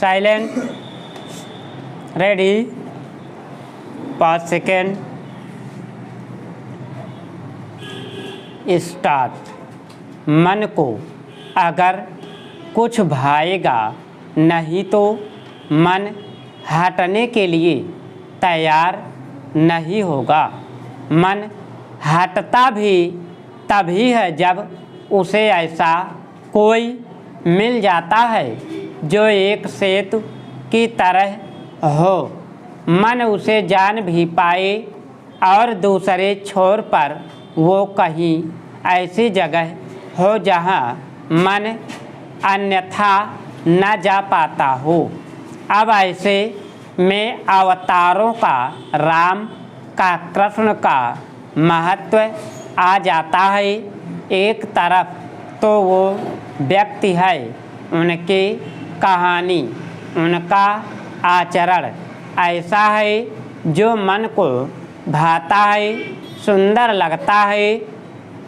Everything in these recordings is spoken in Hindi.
Silent, ready, 5 second, start. मन को अगर कुछ भाएगा नहीं तो मन हटने के लिए तैयार नहीं होगा। मन हटता भी तभी है जब उसे ऐसा कोई मिल जाता है जो एक सेतु की तरह हो। मन उसे जान भी पाए और दूसरे छोर पर वो कहीं ऐसी जगह हो जहाँ मन अन्यथा न जा पाता हो। अब ऐसे में अवतारों का राम का कृष्ण का महत्व आ जाता है। एक तरफ तो वो व्यक्ति है, उनकी कहानी, उनका आचरण ऐसा है जो मन को भाता है, सुंदर लगता है,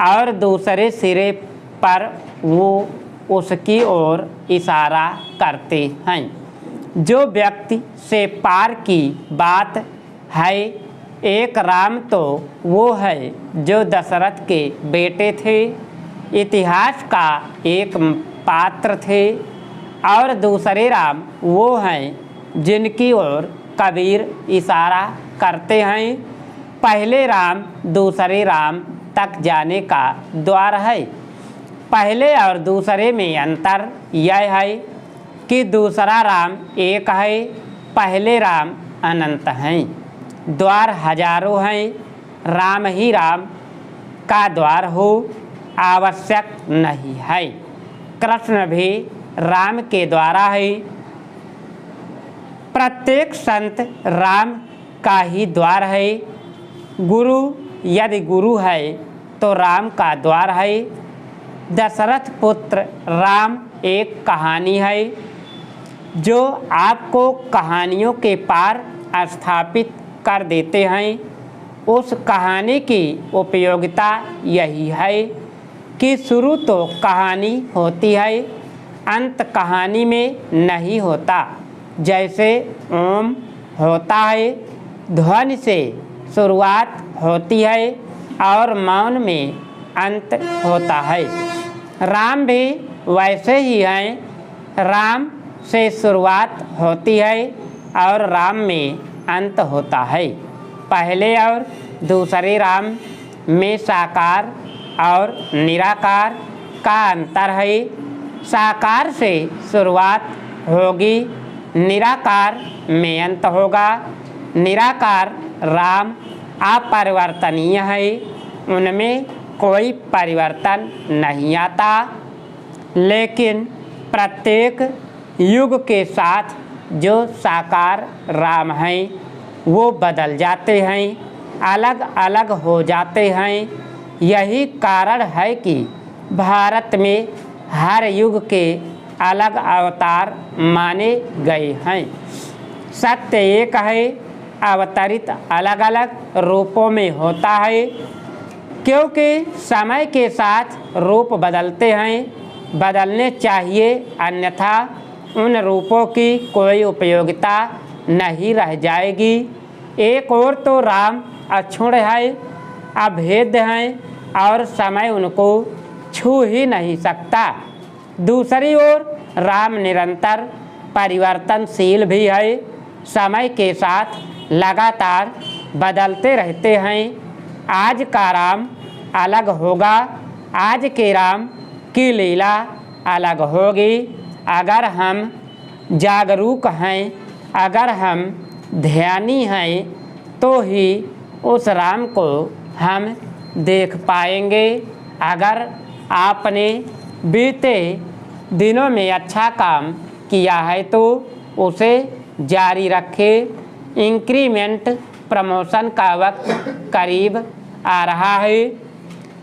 और दूसरे सिरे पर वो उसकी ओर इशारा करते हैं। जो व्यक्ति से पार की बात है, एक राम तो वो है जो दशरथ के बेटे थे, इतिहास का एक पात्र थे, और दूसरे राम वो हैं जिनकी ओर कबीर इशारा करते हैं। पहले राम दूसरे राम तक जाने का द्वार है। पहले और दूसरे में अंतर यह है कि दूसरा राम एक है, पहले राम अनंत हैं। द्वार हजारों हैं, राम ही राम का द्वार हो आवश्यक नहीं है। कृष्ण भी राम के द्वारा है। प्रत्येक संत राम का ही द्वार है। गुरु यदि गुरु है तो राम का द्वार है। दशरथ पुत्र राम एक कहानी है जो आपको कहानियों के पार स्थापित कर देते हैं। उस कहानी की उपयोगिता यही है कि शुरू तो कहानी होती है, अंत कहानी में नहीं होता। जैसे ओम होता है, ध्वनि से शुरुआत होती है और मौन में अंत होता है। राम भी वैसे ही हैं। राम से शुरुआत होती है और राम में अंत होता है। पहले और दूसरे राम में साकार और निराकार का अंतर है। साकार से शुरुआत होगी, निराकार में अंत होगा। निराकार राम अपरिवर्तनीय है, उनमें कोई परिवर्तन नहीं आता। लेकिन प्रत्येक युग के साथ जो साकार राम हैं वो बदल जाते हैं, अलग अलग हो जाते हैं। यही कारण है कि भारत में हर युग के अलग अवतार माने गए हैं। सत्य एक है, अवतरित अलग अलग रूपों में होता है, क्योंकि समय के साथ रूप बदलते हैं, बदलने चाहिए, अन्यथा उन रूपों की कोई उपयोगिता नहीं रह जाएगी। एक ओर तो राम अक्षुण्ण है, अभेद्य हैं और समय उनको छू ही नहीं सकता। दूसरी ओर राम निरंतर परिवर्तनशील भी है, समय के साथ लगातार बदलते रहते हैं। आज का राम अलग होगा, आज के राम की लीला अलग होगी। अगर हम जागरूक हैं, अगर हम ध्यानी हैं, तो ही उस राम को हम देख पाएंगे। अगर आपने बीते दिनों में अच्छा काम किया है तो उसे जारी रखें। इंक्रीमेंट प्रमोशन का वक्त करीब आ रहा है।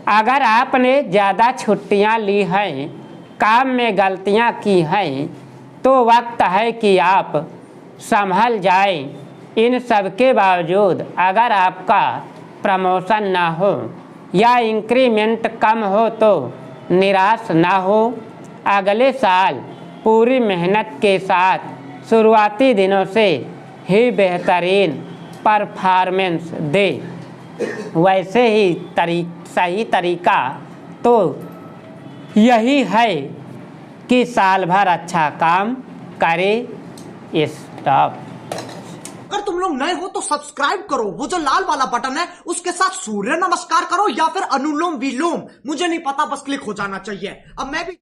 अगर आपने ज़्यादा छुट्टियां ली हैं, काम में गलतियां की हैं, तो वक्त है कि आप संभल जाएं। इन सब के बावजूद अगर आपका प्रमोशन ना हो या इंक्रीमेंट कम हो तो निराश ना हो। अगले साल पूरी मेहनत के साथ शुरुआती दिनों से ही बेहतरीन परफॉर्मेंस दे। वैसे ही सही तरीका तो यही है कि साल भर अच्छा काम करे। स्टॉप। अगर तुम लोग नए हो तो सब्सक्राइब करो, वो जो लाल वाला बटन है उसके साथ सूर्य नमस्कार करो या फिर अनुलोम विलोम, मुझे नहीं पता, बस क्लिक हो जाना चाहिए। अब मैं भी